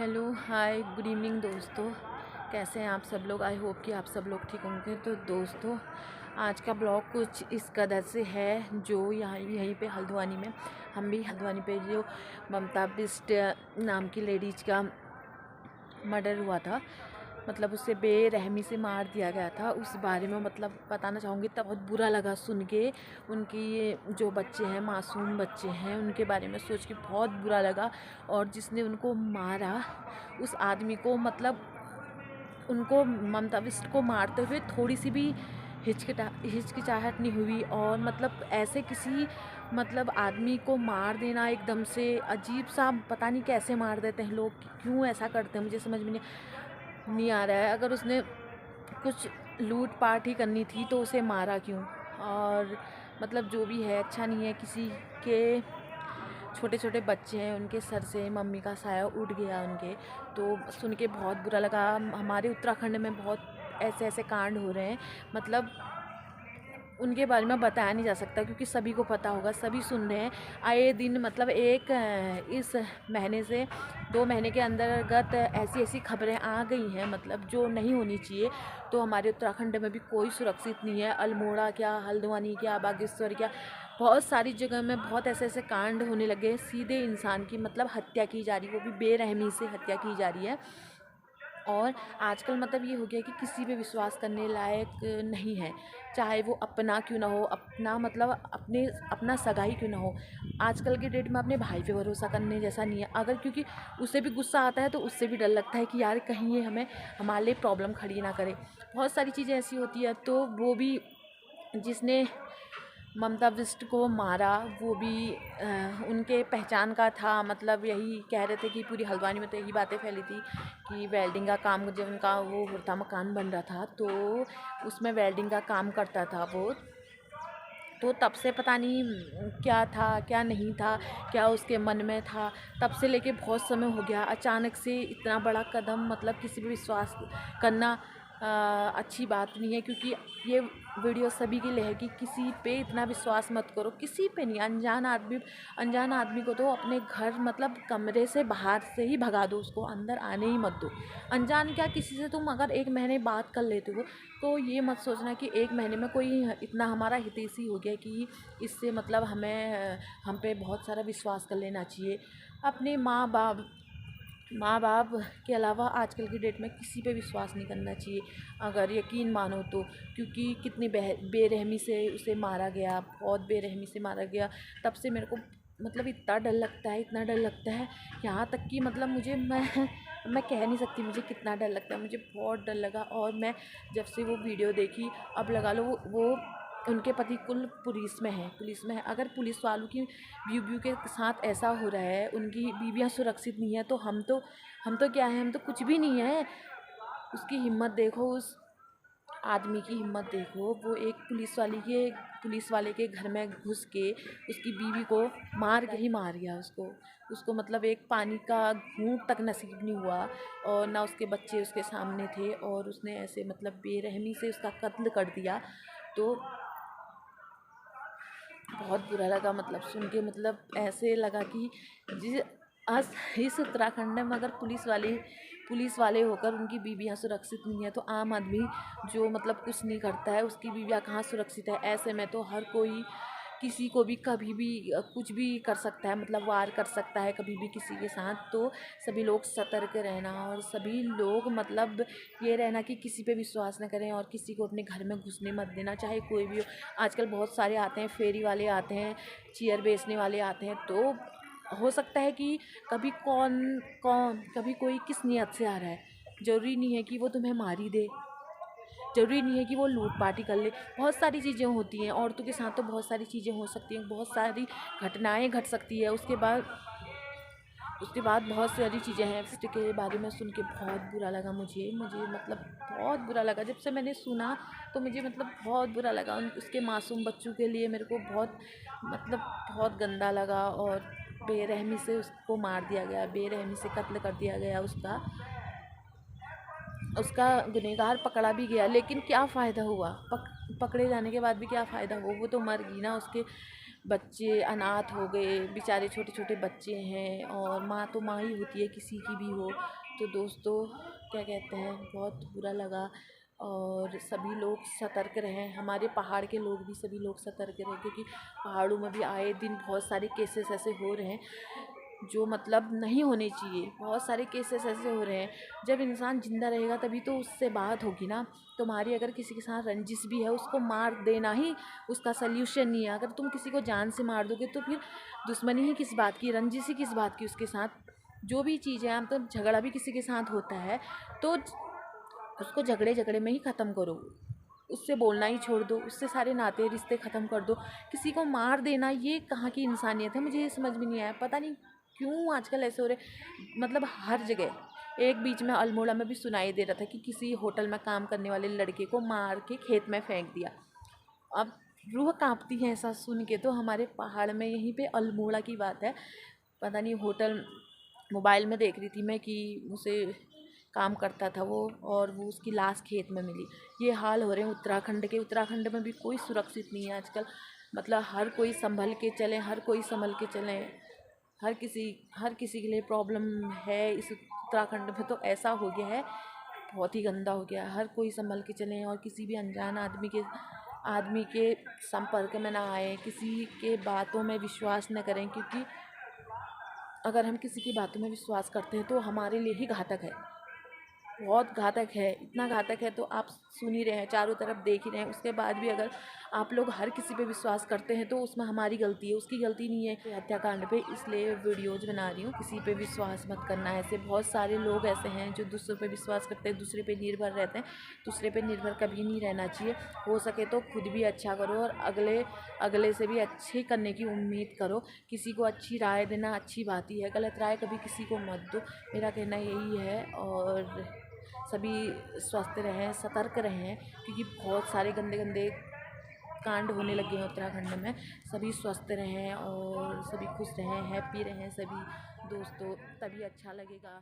Hello hi good evening दोस्तों, कैसे हैं आप सब लोग। आई होप कि आप सब लोग ठीक होंगे। तो दोस्तों, आज का ब्लॉग कुछ इस कदर से है, जो यहाँ यहीं पे हल्द्वानी में, हम भी हल्द्वानी पे जो ममता बिष्ट नाम की लेडीज का मर्डर हुआ था, मतलब उसे बेरहमी से मार दिया गया था, उस बारे में मतलब बताना चाहूँगी। तब बहुत बुरा लगा सुन के, उनकी जो बच्चे हैं, मासूम बच्चे हैं, उनके बारे में सोच के बहुत बुरा लगा। और जिसने उनको मारा उस आदमी को, मतलब उनको, ममता बिष्ट को मारते हुए थोड़ी सी भी हिचकिचाहट नहीं हुई। और मतलब ऐसे किसी मतलब आदमी को मार देना एकदम से अजीब सा, पता नहीं कैसे मार देते हैं लोग, क्यों ऐसा करते हैं, मुझे समझ में नहीं आ रहा है। अगर उसने कुछ लूट पाट ही करनी थी तो उसे मारा क्यों। और मतलब जो भी है, अच्छा नहीं है। किसी के छोटे छोटे बच्चे हैं, उनके सर से मम्मी का साया उठ गया उनके, तो सुन के बहुत बुरा लगा। हमारे उत्तराखंड में बहुत ऐसे ऐसे कांड हो रहे हैं, मतलब उनके बारे में बताया नहीं जा सकता, क्योंकि सभी को पता होगा, सभी सुन रहे हैं आए दिन। मतलब इस महीने से 2 महीने के अंतर्गत ऐसी ऐसी खबरें आ गई हैं, मतलब जो नहीं होनी चाहिए। तो हमारे उत्तराखंड में भी कोई सुरक्षित नहीं है। अल्मोड़ा क्या, हल्द्वानी क्या, बागेश्वर क्या, बहुत सारी जगह में बहुत ऐसे ऐसे कांड होने लगे। सीधे इंसान की मतलब हत्या की जा रही है, वो भी बेरहमी से हत्या की जा रही है। और आजकल मतलब ये हो गया कि किसी पे विश्वास करने लायक नहीं है, चाहे वो अपना क्यों ना हो, अपना मतलब अपना सगा ही क्यों ना हो। आजकल के डेट में अपने भाई पे भरोसा करने जैसा नहीं है। अगर क्योंकि उसे भी गुस्सा आता है तो उससे भी डर लगता है कि यार कहीं ये हमारे लिए प्रॉब्लम खड़ी ना करे। बहुत सारी चीज़ें ऐसी होती है। तो वो भी, जिसने ममता बिष्ट को मारा, वो भी उनके पहचान का था। मतलब यही कह रहे थे कि पूरी हल्द्वानी में तो यही बातें फैली थी कि वेल्डिंग का काम, जब उनका वो होता मकान बन रहा था तो उसमें वेल्डिंग का काम करता था वो। तो तब से पता नहीं क्या था क्या नहीं था, क्या उसके मन में था। तब से लेके बहुत समय हो गया, अचानक से इतना बड़ा कदम, मतलब किसी पे विश्वास करना अच्छी बात नहीं है। क्योंकि ये वीडियो सभी के लिए है कि किसी पे इतना विश्वास मत करो, किसी पे नहीं। अनजान आदमी को तो अपने घर मतलब कमरे से बाहर से ही भगा दो, उसको अंदर आने ही मत दो। अनजान क्या, किसी से तुम अगर 1 महीने बात कर लेते हो तो ये मत सोचना कि 1 महीने में कोई इतना हमारा हितैषी हो गया कि इससे मतलब हमें हम पे बहुत सारा विश्वास कर लेना चाहिए। अपने माँ बाप के अलावा आजकल की डेट में किसी पे विश्वास नहीं करना चाहिए, अगर यकीन मानो तो। क्योंकि कितनी बेरहमी से उसे मारा गया, बहुत बेरहमी से मारा गया। तब से मेरे को मतलब इतना डर लगता है, इतना डर लगता है, यहाँ तक कि मतलब मैं कह नहीं सकती मुझे कितना डर लगता है। मुझे बहुत डर लगा। और मैं जब से वो वीडियो देखी, अब लगा लो वो उनके पति कुल पुलिस में है। अगर पुलिस वालों की बीवियों के साथ ऐसा हो रहा है, उनकी बीवियां सुरक्षित नहीं है, तो हम तो क्या है, हम तो कुछ भी नहीं है। उसकी हिम्मत देखो, उस आदमी की हिम्मत देखो। वो एक पुलिस वाले के घर में घुस के उसकी बीवी को मार के ही मार गया। उसको मतलब एक पानी का घूंट तक नसीब नहीं हुआ, और ना उसके बच्चे उसके सामने थे, और उसने ऐसे मतलब बेरहमी से उसका कत्ल कर दिया। तो बहुत बुरा लगा, मतलब सुन के, मतलब ऐसे लगा कि जिस आज इस उत्तराखंड में अगर पुलिस वाले होकर उनकी बीवियां सुरक्षित नहीं है, तो आम आदमी जो मतलब कुछ नहीं करता है, उसकी बीवियां कहाँ सुरक्षित है। ऐसे में तो हर कोई किसी को भी कभी भी कुछ भी कर सकता है, मतलब वार कर सकता है कभी भी किसी के साथ। तो सभी लोग सतर्क रहना, और सभी लोग मतलब ये रहना कि किसी पे विश्वास न करें, और किसी को अपने घर में घुसने मत देना, चाहे कोई भी हो। आजकल बहुत सारे आते हैं, फेरी वाले आते हैं, चेयर बेचने वाले आते हैं। तो हो सकता है कि कभी कभी कोई किस नियत से आ रहा है। ज़रूरी नहीं है कि वो तुम्हें मार ही दे, ज़रूरी नहीं है कि वो लूट पाट ही कर ले। बहुत सारी चीज़ें होती हैं, औरतों के साथ तो बहुत सारी चीज़ें हो सकती हैं, बहुत सारी घटनाएं घट सकती है। उसके बाद बहुत सारी चीज़ें हैं। इसके बारे में सुन के बहुत बुरा लगा मुझे मतलब बहुत बुरा लगा। जब से मैंने सुना तो मुझे मतलब बहुत बुरा लगा। उसके मासूम बच्चों के लिए मेरे को बहुत मतलब बहुत गंदा लगा। और बेरहमी से उसको मार दिया गया, बेरहमी से कत्ल कर दिया गया उसका गुनहगार पकड़ा भी गया, लेकिन क्या फ़ायदा हुआ? पकड़े जाने के बाद भी क्या फ़ायदा हुआ? वो तो मर गई ना। बच्चे अनाथ हो गए, बेचारे छोटे छोटे बच्चे हैं, और माँ तो माँ ही होती है किसी की भी हो। तो दोस्तों क्या कहते हैं, बहुत बुरा लगा। और सभी लोग सतर्क रहें, हमारे पहाड़ के लोग भी सभी लोग सतर्क रहें, क्योंकि पहाड़ों में भी आए दिन बहुत सारे केसेस ऐसे हो रहे हैं जो मतलब नहीं होने चाहिए। बहुत सारे केसेस ऐसे हो रहे हैं, जब इंसान ज़िंदा रहेगा तभी तो उससे बात होगी ना। तुम्हारी अगर किसी के साथ रंजिश भी है, उसको मार देना ही उसका सल्यूशन नहीं है। अगर तुम किसी को जान से मार दोगे तो फिर दुश्मनी ही किस बात की, रंजिश ही किस बात की उसके साथ। जो भी चीज़ है, मतलब झगड़ा भी किसी के साथ होता है तो उसको झगड़े झगड़े में ही ख़त्म करो, उससे बोलना ही छोड़ दो, उससे सारे नाते रिश्ते ख़त्म कर दो। किसी को मार देना ये कहाँ की इंसानियत है, मुझे ये समझ में नहीं आया। पता नहीं क्यों आजकल ऐसे हो रहे, मतलब हर जगह। एक बीच में अल्मोड़ा में भी सुनाई दे रहा था कि किसी होटल में काम करने वाले लड़के को मार के खेत में फेंक दिया। अब रूह कांपती है ऐसा सुन के। तो हमारे पहाड़ में यहीं पे अल्मोड़ा की बात है, पता नहीं होटल, मोबाइल में देख रही थी मैं कि उसे काम करता था वो, और वो उसकी लाश खेत में मिली। ये हाल हो रहे हैं उत्तराखंड के। उत्तराखंड में भी कोई सुरक्षित नहीं है आजकल, मतलब हर कोई संभल के चले, हर कोई संभल के चले। हर किसी के लिए प्रॉब्लम है इस उत्तराखंड में। तो ऐसा हो गया है, बहुत ही गंदा हो गया है। हर कोई संभल के चलें, और किसी भी अनजान आदमी के संपर्क में ना आए, किसी के बातों में विश्वास न करें, क्योंकि अगर हम किसी की बातों में विश्वास करते हैं तो हमारे लिए ही घातक है, बहुत घातक है। इतना घातक है तो आप सुन ही रहे हैं, चारों तरफ देख ही रहे हैं। उसके बाद भी अगर आप लोग हर किसी पे विश्वास करते हैं तो उसमें हमारी गलती है, उसकी गलती नहीं है। हत्याकांड पे इसलिए वीडियोज़ बना रही हूँ, किसी पे विश्वास मत करना है। ऐसे बहुत सारे लोग ऐसे हैं जो दूसरों पे विश्वास करते हैं, दूसरे पे निर्भर रहते हैं। दूसरे पे निर्भर कभी नहीं रहना चाहिए। हो सके तो खुद भी अच्छा करो, और अगले से भी अच्छे करने की उम्मीद करो। किसी को अच्छी राय देना अच्छी बात ही है, गलत राय कभी किसी को मत दो, मेरा कहना यही है। और सभी स्वस्थ रहें, सतर्क रहें, क्योंकि बहुत सारे गंदे गंदे कांड होने लगे हैं उत्तराखंड में। सभी स्वस्थ रहें और सभी खुश रहें, हैप्पी रहें सभी दोस्तों, तभी अच्छा लगेगा।